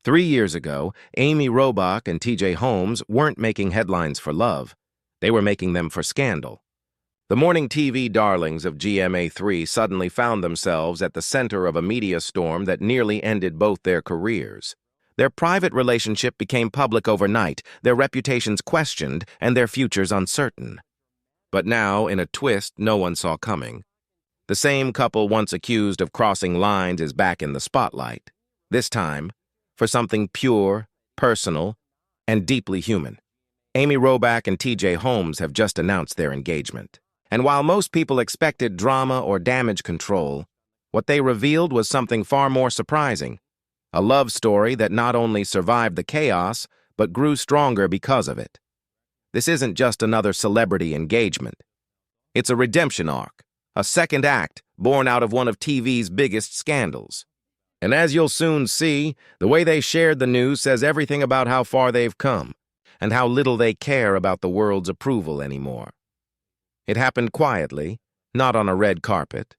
3 years ago, Amy Robach and TJ Holmes weren't making headlines for love. They were making them for scandal. The morning TV darlings of GMA3 suddenly found themselves at the center of a media storm that nearly ended both their careers. Their private relationship became public overnight, their reputations questioned, and their futures uncertain. But now, in a twist no one saw coming, the same couple once accused of crossing lines is back in the spotlight. This time, for something pure, personal, and deeply human. Amy Robach and TJ Holmes have just announced their engagement. And while most people expected drama or damage control, what they revealed was something far more surprising. A love story that not only survived the chaos, but grew stronger because of it. This isn't just another celebrity engagement. It's a redemption arc, a second act born out of one of TV's biggest scandals. And as you'll soon see, the way they shared the news says everything about how far they've come and how little they care about the world's approval anymore. It happened quietly, not on a red carpet,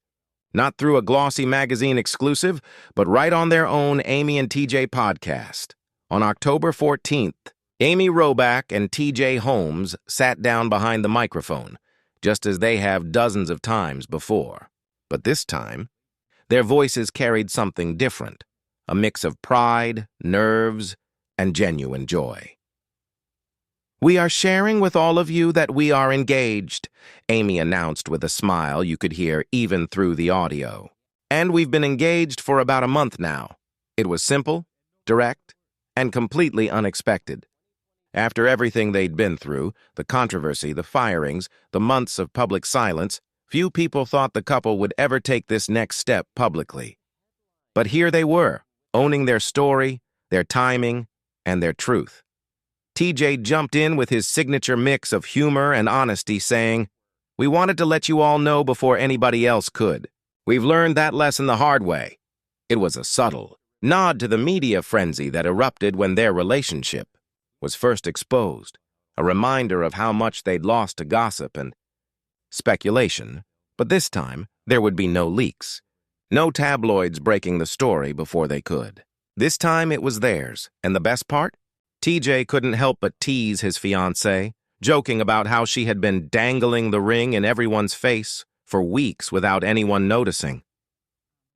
not through a glossy magazine exclusive, but right on their own Amy and TJ podcast. On October 14th, Amy Robach and TJ Holmes sat down behind the microphone, just as they have dozens of times before. But this time, their voices carried something different, a mix of pride, nerves, and genuine joy. "We are sharing with all of you that we are engaged," Amy announced with a smile you could hear even through the audio. "And we've been engaged for about a month now." It was simple, direct, and completely unexpected. After everything they'd been through, the controversy, the firings, the months of public silence, few people thought the couple would ever take this next step publicly. But here they were, owning their story, their timing, and their truth. TJ jumped in with his signature mix of humor and honesty, saying, "We wanted to let you all know before anybody else could. We've learned that lesson the hard way." It was a subtle nod to the media frenzy that erupted when their relationship was first exposed, a reminder of how much they'd lost to gossip and speculation. But this time, there would be no leaks, no tabloids breaking the story before they could. This time it was theirs, and the best part? TJ couldn't help but tease his fiancée, joking about how she had been dangling the ring in everyone's face for weeks without anyone noticing.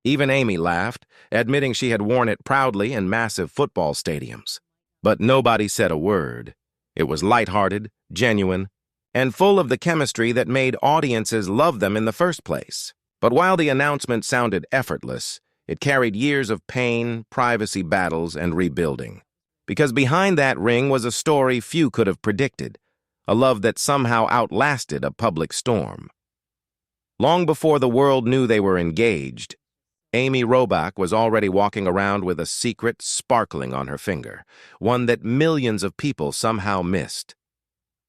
Even Amy laughed, admitting she had worn it proudly in massive football stadiums. But nobody said a word. It was lighthearted, genuine, and full of the chemistry that made audiences love them in the first place. But while the announcement sounded effortless, it carried years of pain, privacy battles, and rebuilding. Because behind that ring was a story few could have predicted, a love that somehow outlasted a public storm. Long before the world knew they were engaged, Amy Robach was already walking around with a secret sparkling on her finger, one that millions of people somehow missed.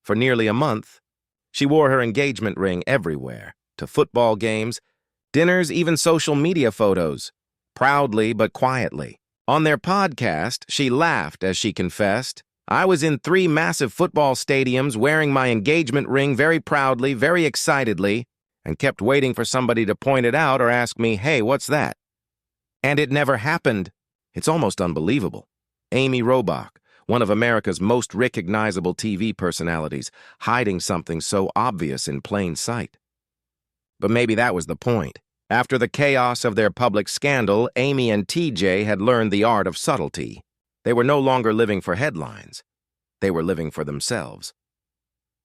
For nearly a month, she wore her engagement ring everywhere, to football games, dinners, even social media photos, proudly but quietly. On their podcast, she laughed as she confessed, "I was in 3 massive football stadiums wearing my engagement ring very proudly, very excitedly, and kept waiting for somebody to point it out or ask me, 'Hey, what's that?' And it never happened." It's almost unbelievable. Amy Robach, one of America's most recognizable TV personalities, hiding something so obvious in plain sight. But maybe that was the point. After the chaos of their public scandal, Amy and TJ had learned the art of subtlety. They were no longer living for headlines. They were living for themselves.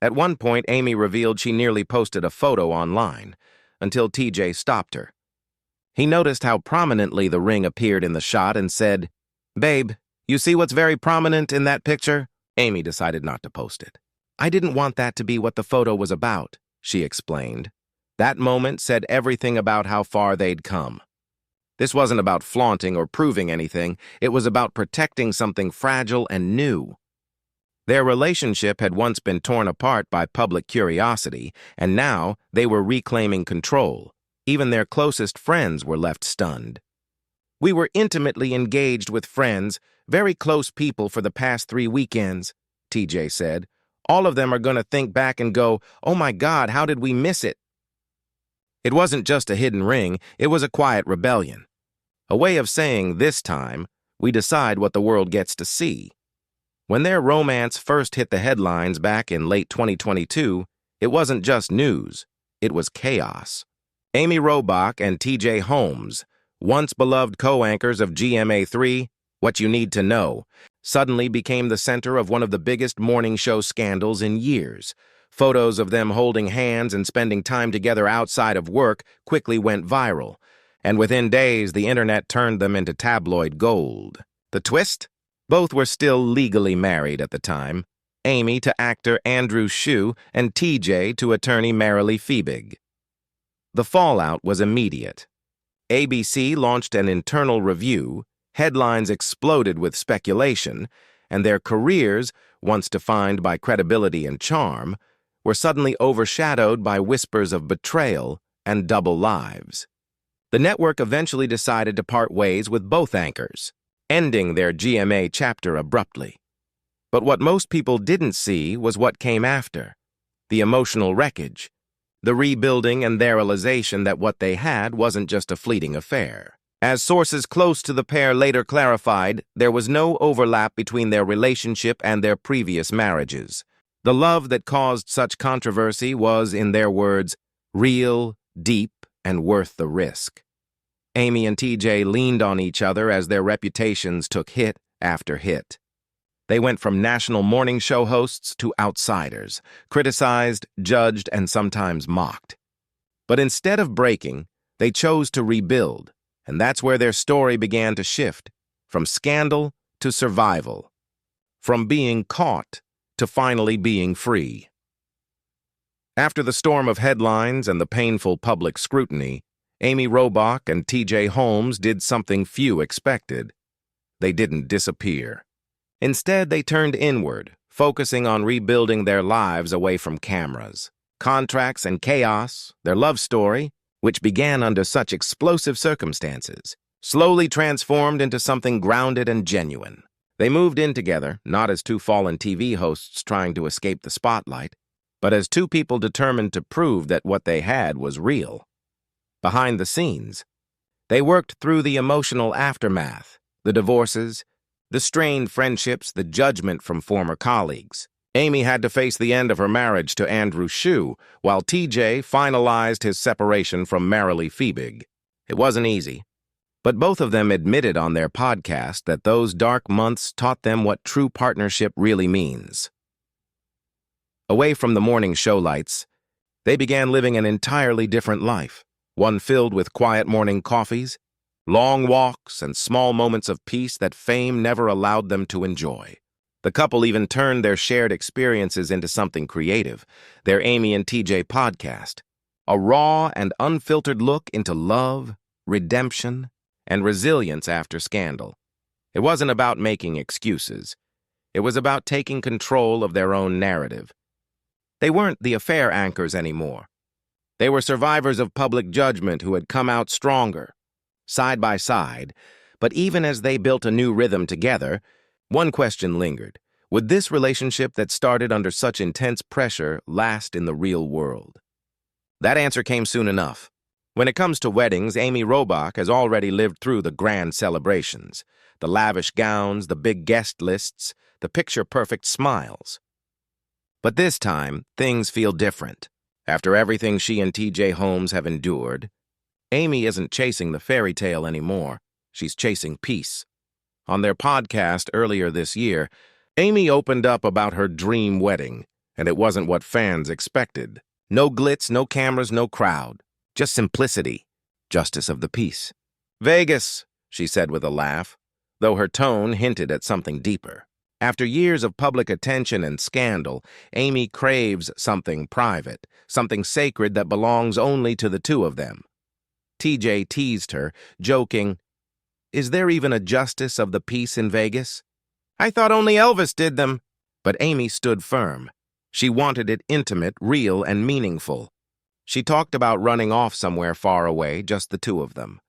At one point, Amy revealed she nearly posted a photo online, until TJ stopped her. He noticed how prominently the ring appeared in the shot and said, "Babe, you see what's very prominent in that picture?" Amy decided not to post it. "I didn't want that to be what the photo was about," she explained. That moment said everything about how far they'd come. This wasn't about flaunting or proving anything. It was about protecting something fragile and new. Their relationship had once been torn apart by public curiosity, and now they were reclaiming control. Even their closest friends were left stunned. "We were intimately engaged with friends, very close people for the past 3 weekends," TJ said. "All of them are going to think back and go, 'Oh my God, how did we miss it?'" It wasn't just a hidden ring, it was a quiet rebellion. A way of saying, "This time, We decide what the world gets to see. When their romance first hit the headlines back in late 2022, it wasn't just news, it was chaos. Amy Robach and TJ Holmes, once beloved co-anchors of GMA3, What You Need to Know, suddenly became the center of one of the biggest morning show scandals in years. Photos of them holding hands and spending time together outside of work quickly went viral, and within days the internet turned them into tabloid gold. The twist? Both were still legally married at the time, Amy to actor Andrew Shue and TJ to attorney Marilee Fiebig. The fallout was immediate. ABC launched an internal review, headlines exploded with speculation, and their careers, once defined by credibility and charm, were suddenly overshadowed by whispers of betrayal and double lives. The network eventually decided to part ways with both anchors, ending their GMA chapter abruptly. But what most people didn't see was what came after: the emotional wreckage, the rebuilding, and their realization that what they had wasn't just a fleeting affair. As sources close to the pair later clarified, there was no overlap between their relationship and their previous marriages. The love that caused such controversy was, in their words, real, deep, and worth the risk. Amy and TJ leaned on each other as their reputations took hit after hit. They went from national morning show hosts to outsiders, criticized, judged, and sometimes mocked. But instead of breaking, they chose to rebuild, and that's where their story began to shift, from scandal to survival, from being caught to finally being free. After the storm of headlines and the painful public scrutiny, Amy Robach and TJ Holmes did something few expected. They didn't disappear. Instead, they turned inward, focusing on rebuilding their lives away from cameras, contracts, and chaos. Their love story, which began under such explosive circumstances, slowly transformed into something grounded and genuine. They moved in together, not as two fallen TV hosts trying to escape the spotlight, but as two people determined to prove that what they had was real. Behind the scenes, they worked through the emotional aftermath, the divorces, the strained friendships, the judgment from former colleagues. Amy had to face the end of her marriage to Andrew Shue, while TJ finalized his separation from Marilee Fiebig. It wasn't easy, but both of them admitted on their podcast that those dark months taught them what true partnership really means. Away from the morning show lights, they began living an entirely different life, one filled with quiet morning coffees, long walks, and small moments of peace that fame never allowed them to enjoy. The couple even turned their shared experiences into something creative, their Amy and TJ podcast, a raw and unfiltered look into love, redemption, and resilience after scandal. It wasn't about making excuses. It was about taking control of their own narrative. They weren't the affair anchors anymore. They were survivors of public judgment who had come out stronger, side by side. But even as they built a new rhythm together, one question lingered: would this relationship that started under such intense pressure last in the real world? That answer came soon enough. When it comes to weddings, Amy Robach has already lived through the grand celebrations, the lavish gowns, the big guest lists, the picture-perfect smiles. But this time, things feel different. After everything she and TJ Holmes have endured, Amy isn't chasing the fairy tale anymore. She's chasing peace. On their podcast earlier this year, Amy opened up about her dream wedding, and it wasn't what fans expected. No glitz, no cameras, no crowd. Just simplicity, justice of the peace. Vegas, she said with a laugh, though her tone hinted at something deeper. After years of public attention and scandal, Amy craves something private, something sacred that belongs only to the two of them. TJ teased her, joking, "Is there even a justice of the peace in Vegas? I thought only Elvis did them." But Amy stood firm. She wanted it intimate, real, and meaningful. She talked about running off somewhere far away, just the two of them.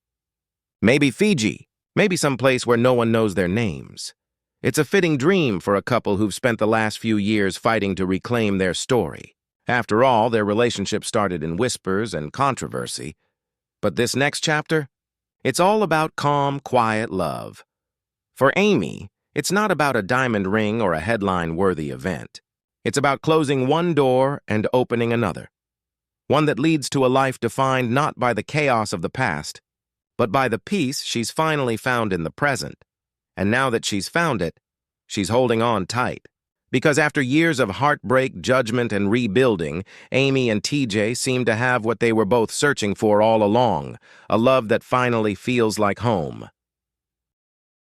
Maybe Fiji, maybe someplace where no one knows their names. It's a fitting dream for a couple who've spent the last few years fighting to reclaim their story. After all, their relationship started in whispers and controversy. But this next chapter? It's all about calm, quiet love. For Amy, it's not about a diamond ring or a headline-worthy event. It's about closing one door and opening another. One that leads to a life defined not by the chaos of the past, but by the peace she's finally found in the present. And now that she's found it, she's holding on tight. Because after years of heartbreak, judgment, and rebuilding, Amy and TJ seem to have what they were both searching for all along, a love that finally feels like home.